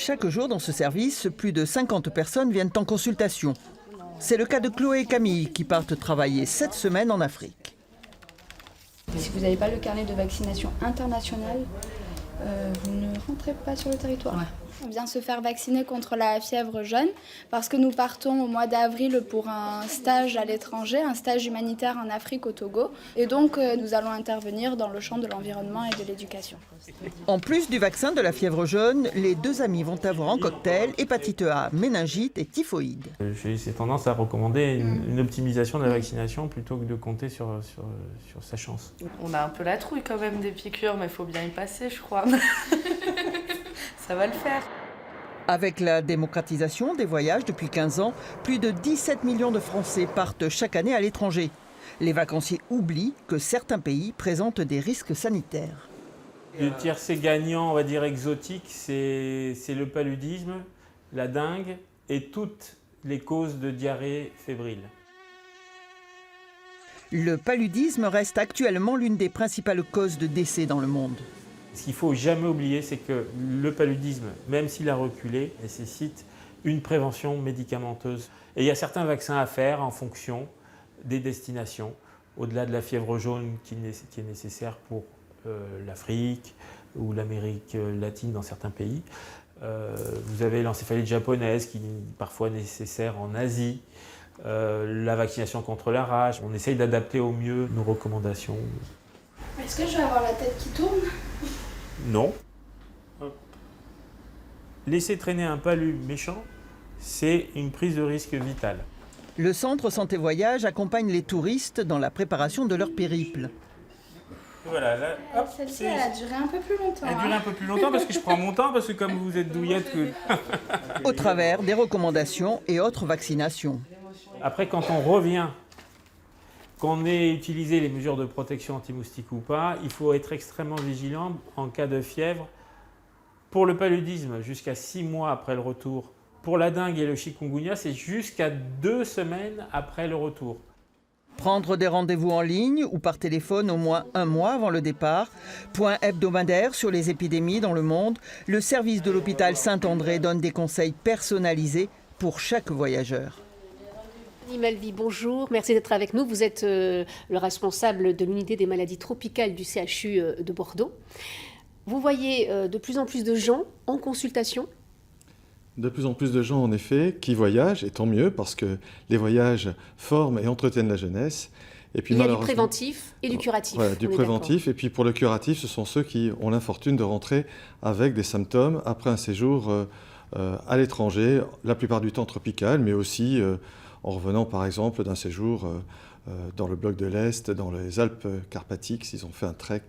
Chaque jour dans ce service, plus de 50 personnes viennent en consultation. C'est le cas de Chloé et Camille qui partent travailler cette semaine en Afrique. Si vous n'avez pas le carnet de vaccination international, vous ne rentrez pas sur le territoire. Ouais. On vient se faire vacciner contre la fièvre jaune parce que nous partons au mois d'avril pour un stage à l'étranger, un stage humanitaire en Afrique au Togo. Et donc nous allons intervenir dans le champ de l'environnement et de l'éducation. En plus du vaccin de la fièvre jaune, les deux amis vont avoir en cocktail hépatite A, méningite et typhoïde. J'ai tendance à recommander une optimisation de la vaccination plutôt que de compter sur sa chance. On a un peu la trouille quand même des piqûres, mais il faut bien y passer, je crois. Ça va le faire. Avec la démocratisation des voyages depuis 15 ans, plus de 17 millions de Français partent chaque année à l'étranger. Les vacanciers oublient que certains pays présentent des risques sanitaires. Le tiercé gagnant, on va dire exotique, c'est le paludisme, la dengue et toutes les causes de diarrhée fébrile. Le paludisme reste actuellement l'une des principales causes de décès dans le monde. Ce qu'il ne faut jamais oublier, c'est que le paludisme, même s'il a reculé, nécessite une prévention médicamenteuse. Et il y a certains vaccins à faire en fonction des destinations, au-delà de la fièvre jaune qui est nécessaire pour l'Afrique ou l'Amérique latine dans certains pays. Vous avez l'encéphalite japonaise qui est parfois nécessaire en Asie. La vaccination contre la rage. On essaye d'adapter au mieux nos recommandations. Est-ce que je vais avoir la tête qui tourne ? Non. Laisser traîner un palu méchant, c'est une prise de risque vitale. Le Centre Santé Voyage accompagne les touristes dans la préparation de leur périple. Voilà, là, hop, celle-ci, elle a duré un peu plus longtemps. Elle a duré un peu plus longtemps parce que je prends mon temps, parce que comme vous êtes douillette... Au travers des recommandations et autres vaccinations. Après, quand on revient, qu'on ait utilisé les mesures de protection anti-moustique ou pas, il faut être extrêmement vigilant en cas de fièvre. Pour le paludisme, jusqu'à 6 mois après le retour. Pour la dengue et le chikungunya, c'est jusqu'à 2 semaines après le retour. Prendre des rendez-vous en ligne ou par téléphone au moins 1 mois avant le départ. Point hebdomadaire sur les épidémies dans le monde. Le service de l'hôpital Saint-André donne des conseils personnalisés pour chaque voyageur. Malvi, bonjour, merci d'être avec nous. Vous êtes le responsable de l'unité des maladies tropicales du CHU de Bordeaux. Vous voyez de plus en plus de gens en consultation ? De plus en plus de gens, en effet, qui voyagent, et tant mieux, parce que les voyages forment et entretiennent la jeunesse. Et puis, il y a du préventif et du curatif. Voilà, du préventif. Et puis pour le curatif, ce sont ceux qui ont l'infortune de rentrer avec des symptômes après un séjour à l'étranger, la plupart du temps tropical, mais aussi en revenant par exemple d'un séjour dans le bloc de l'Est, dans les Alpes carpathiques, s'ils ont fait un trek.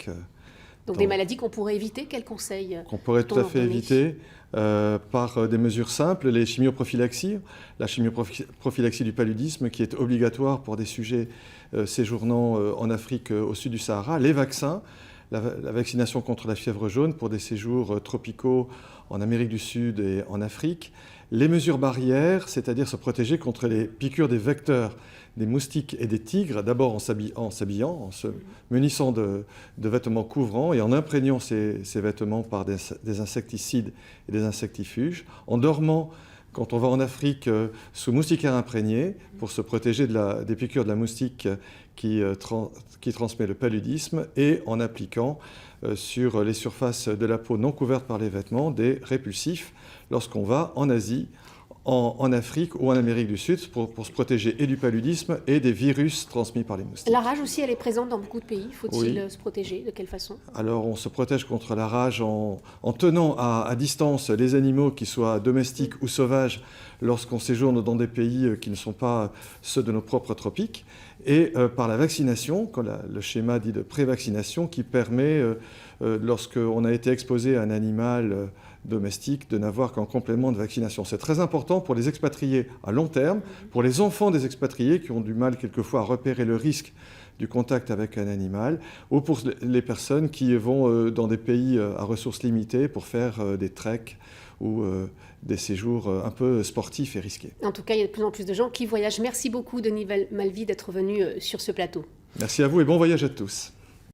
Donc des maladies qu'on pourrait éviter, quels conseils qu'on pourrait tout à fait éviter par des mesures simples, les chimioprophylaxies, la chimioprophylaxie du paludisme qui est obligatoire pour des sujets séjournant en Afrique au sud du Sahara, les vaccins, la vaccination contre la fièvre jaune pour des séjours tropicaux en Amérique du Sud et en Afrique, les mesures barrières, c'est-à-dire se protéger contre les piqûres des vecteurs, des moustiques et des tigres, d'abord en s'habillant, en se munissant de vêtements couvrants et en imprégnant ces vêtements par des insecticides et des insectifuges, en dormant quand on va en Afrique sous moustiquaire imprégné pour se protéger des piqûres de la moustique qui transmet le paludisme et en appliquant sur les surfaces de la peau non couvertes par les vêtements des répulsifs lorsqu'on va en Asie, en Afrique ou en Amérique du Sud pour se protéger et du paludisme et des virus transmis par les moustiques. La rage aussi, elle est présente dans beaucoup de pays. Faut-il se protéger ? De quelle façon ? Alors, on se protège contre la rage en tenant à distance les animaux, qui soient domestiques ou sauvages, lorsqu'on séjourne dans des pays qui ne sont pas ceux de nos propres tropiques, et par la vaccination, le schéma dit de prévaccination, qui permet, lorsqu'on a été exposé à un animal domestiques de n'avoir qu'un complément de vaccination. C'est très important pour les expatriés à long terme, pour les enfants des expatriés qui ont du mal quelquefois à repérer le risque du contact avec un animal, ou pour les personnes qui vont dans des pays à ressources limitées pour faire des treks ou des séjours un peu sportifs et risqués. En tout cas, il y a de plus en plus de gens qui voyagent. Merci beaucoup, Denis Malvi, d'être venu sur ce plateau. Merci à vous et bon voyage à tous.